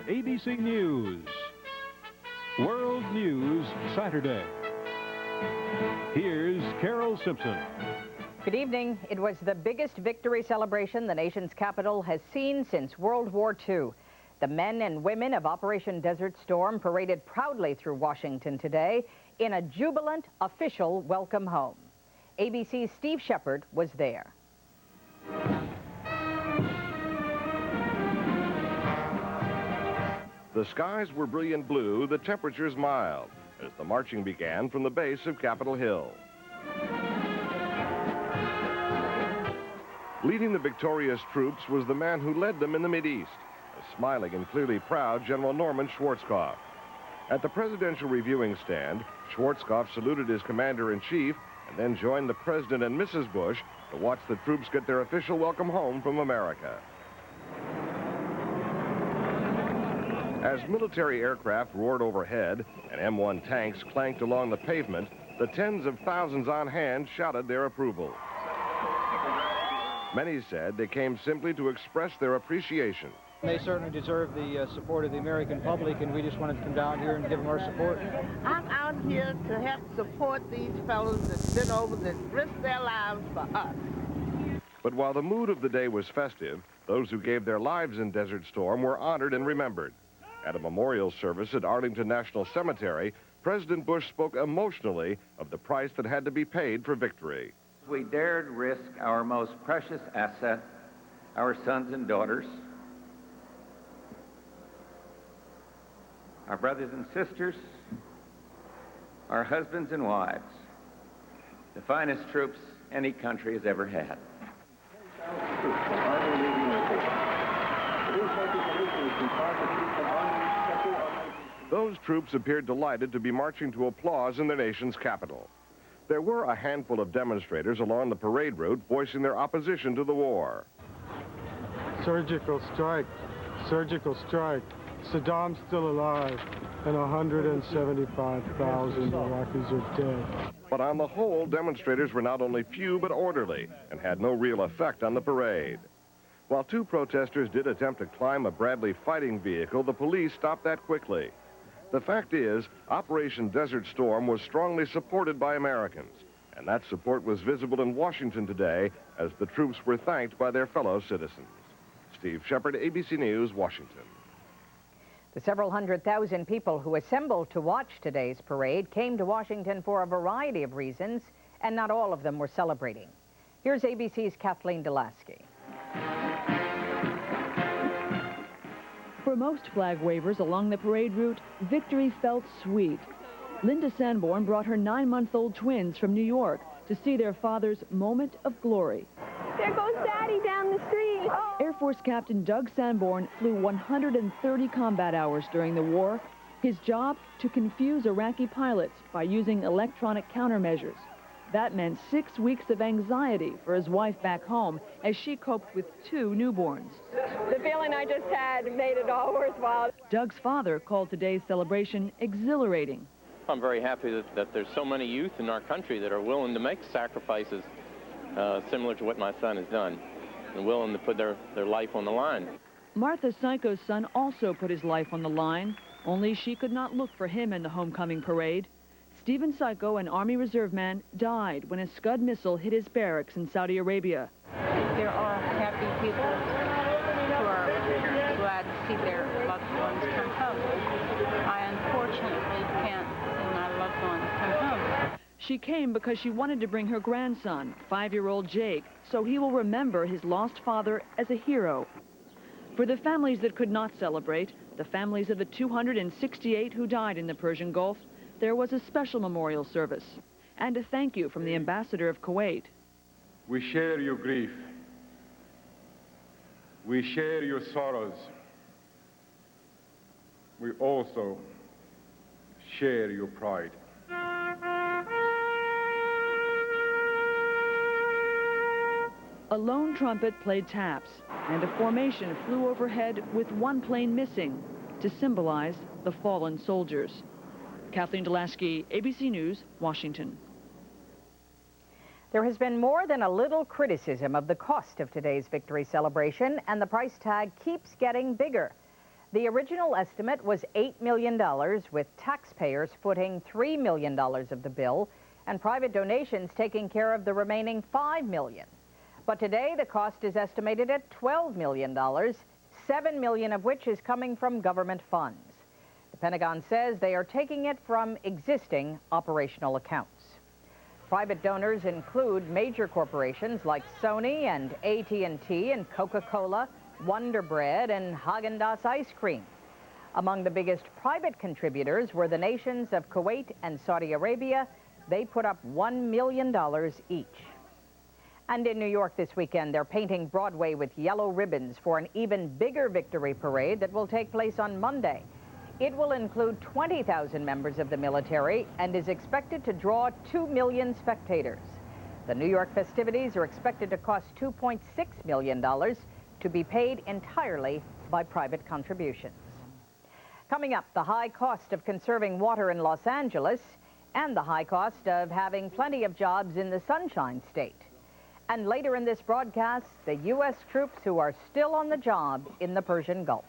ABC News. World News Saturday. Here's Carol Simpson. Good evening. It was the biggest victory celebration the nation's capital has seen since World War II. The men and women of Operation Desert Storm paraded proudly through Washington today in a jubilant official welcome home. ABC's Steve Shepard was there. The skies were brilliant blue, the temperatures mild, as the marching began from the base of Capitol Hill. Leading the victorious troops was the man who led them in the Mideast, a smiling and clearly proud General Norman Schwarzkopf. At the presidential reviewing stand, Schwarzkopf saluted his commander-in-chief and then joined the President and Mrs. Bush to watch the troops get their official welcome home from America. As military aircraft roared overhead and M1 tanks clanked along the pavement, the tens of thousands on hand shouted their approval. Many said they came simply to express their appreciation. They certainly deserve the support of the American public, and we just wanted to come down here and give them our support. I'm out here to help support these fellows that's been over, that risked their lives for us. But while the mood of the day was festive, those who gave their lives in Desert Storm were honored and remembered. At a memorial service at Arlington National Cemetery, President Bush spoke emotionally of the price that had to be paid for victory. We dared risk our most precious asset, our sons and daughters, our brothers and sisters, our husbands and wives, the finest troops any country has ever had. Those troops appeared delighted to be marching to applause in their nation's capital. There were a handful of demonstrators along the parade route voicing their opposition to the war. Surgical strike, surgical strike. Saddam's still alive, and 175,000 Iraqis are dead. But on the whole, demonstrators were not only few but orderly and had no real effect on the parade. While two protesters did attempt to climb a Bradley fighting vehicle, the police stopped that quickly. The fact is, Operation Desert Storm was strongly supported by Americans, and that support was visible in Washington today as the troops were thanked by their fellow citizens. Steve Shepard, ABC News, Washington. The several 100,000 people who assembled to watch today's parade came to Washington for a variety of reasons, and not all of them were celebrating. Here's ABC's Kathleen Delaski. For most flag wavers along the parade route, victory felt sweet. Linda Sanborn brought her 9-month-old twins from New York to see their father's moment of glory. There goes Daddy down the street. Oh. Air Force Captain Doug Sanborn flew 130 combat hours during the war. His job, to confuse Iraqi pilots by using electronic countermeasures. That meant 6 weeks of anxiety for his wife back home as she coped with 2 newborns. The feeling I just had made it all worthwhile. Doug's father called today's celebration exhilarating. I'm very happy that there's so many youth in our country that are willing to make sacrifices similar to what my son has done, and willing to put their life on the line. Martha Psycho's son also put his life on the line, only she could not look for him in the homecoming parade. Stephen Psycho, an Army Reserve man, died when a Scud missile hit his barracks in Saudi Arabia. There are happy people who are glad to see their loved ones come home. I unfortunately can't see my loved ones come home. She came because she wanted to bring her grandson, 5-year-old Jake, so he will remember his lost father as a hero. For the families that could not celebrate, the families of the 268 who died in the Persian Gulf, there was a special memorial service and a thank you from the ambassador of Kuwait. We share your grief. We share your sorrows. We also share your pride. A lone trumpet played taps, and a formation flew overhead with one plane missing to symbolize the fallen soldiers. Kathleen Delaski, ABC News, Washington. There has been more than a little criticism of the cost of today's victory celebration, and the price tag keeps getting bigger. The original estimate was $8 million, with taxpayers footing $3 million of the bill and private donations taking care of the remaining $5 million. But today, the cost is estimated at $12 million, $7 million of which is coming from government funds. The Pentagon says they are taking it from existing operational accounts. Private donors include major corporations like Sony and AT&T and Coca-Cola, Wonder Bread, and Haagen-Dazs ice cream. Among the biggest private contributors were the nations of Kuwait and Saudi Arabia. They put up $1 million each. And in New York this weekend, they're painting Broadway with yellow ribbons for an even bigger victory parade that will take place on Monday. It will include 20,000 members of the military and is expected to draw 2 million spectators. The New York festivities are expected to cost $2.6 million to be paid entirely by private contributions. Coming up, the high cost of conserving water in Los Angeles and the high cost of having plenty of jobs in the Sunshine State. And later in this broadcast, the U.S. troops who are still on the job in the Persian Gulf.